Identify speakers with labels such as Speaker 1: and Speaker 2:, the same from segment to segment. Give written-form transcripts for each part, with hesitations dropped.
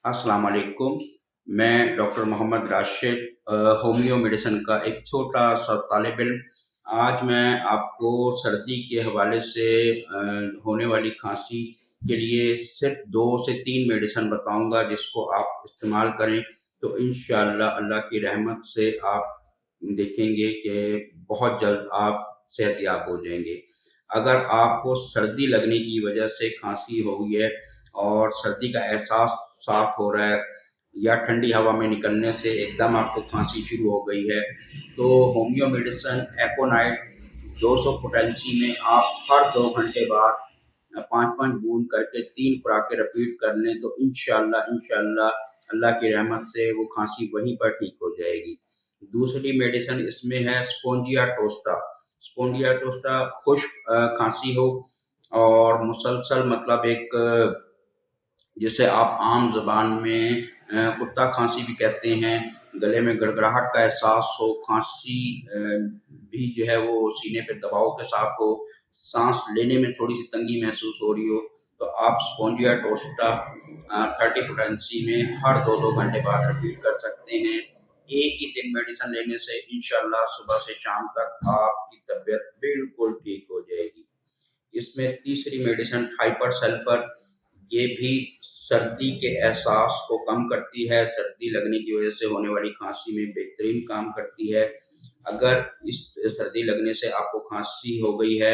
Speaker 1: अस्सलाम वालेकुम। मैं doctor Mohammad Rashid, homeo medicine का एक छोटा सा तालिब इल्म। आज मैं आपको सर्दी के हवाले से होने वाली खांसी के लिए सिर्फ 2 से 3 मेडिसिन बताऊंगा, जिसको आप इस्तेमाल करें तो इंशाअल्लाह अल्लाह की रहमत से आप देखेंगे कि बहुत जल्द आप सेहतयाब हो जाएंगे। अगर आपको सर्दी लगने की वजह से खांसी हो गई है और सर्दी का एहसास साफ हो रहा है, या ठंडी हवा में निकलने से एकदम आपको खांसी शुरू हो गई है, तो होमियो मेडिसिन एकोनाइट 200 पोटेंसी में आप हर 2 घंटे बाद 5-5 बूंद करके 3 खुराकें रिपीट कर लें तो इंशाअल्लाह इंशाअल्लाह अल्लाह की रहमत से वो खांसी वहीं पर ठीक हो जाएगी। दूसरी मेडिसिन इसमें है स्पोंजिया टोस्टा। स्पोंजिया टोस्टा खुश्क खांसी हो और मुसलसल, मतलब एक जिसे आप आम ज़बान में कुत्ता खांसी भी कहते हैं, गले में गड़गड़ाहट का एहसास हो, खांसी भी जो है वो सीने पे दबाव के साथ हो, सांस लेने में थोड़ी सी तंगी महसूस हो रही हो, तो आप स्पोंजिया टोस्टा 30 पोटेंसी में हर 2-2 घंटे बाद रिपीट कर सकते हैं। एक ही दिन मेडिसिन लेने से इंशाअल्लाह सुबह से शाम तक आपकी तबीयत बिल्कुल ठीक हो जाएगी। इसमें तीसरी मेडिसिन हाइपर सल्फर, ये भी सर्दी के एहसास को कम करती है, सर्दी लगने की वजह से होने वाली खांसी में बेहतरीन काम करती है। अगर इस सर्दी लगने से आपको खांसी हो गई है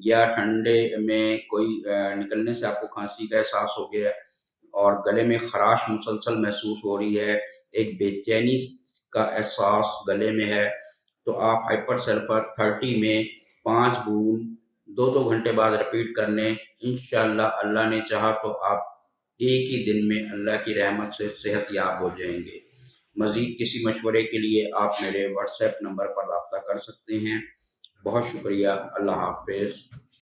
Speaker 1: या ठंडे में कोई निकलने से आपको खांसी का एहसास हो गया है और गले में खराश मुसलसल महसूस हो रही है, एक बेचैनी का एहसास गले में है, तो आप हाइपर सल्फर 30 में 5 बूंद 2-2 घंटे बाद रिपीट कर लें। इंशाअल्लाह अल्लाह ने चाहा तो आप एक ही दिन में अल्लाह की रहमत से सेहतयाब हो जाएंगे। मज़ीद किसी मशवरे के लिए आप मेरे व्हाट्सएप नंबर पर रब्ता कर सकते हैं। बहुत शुक्रिया। अल्लाह हाफ़िज़।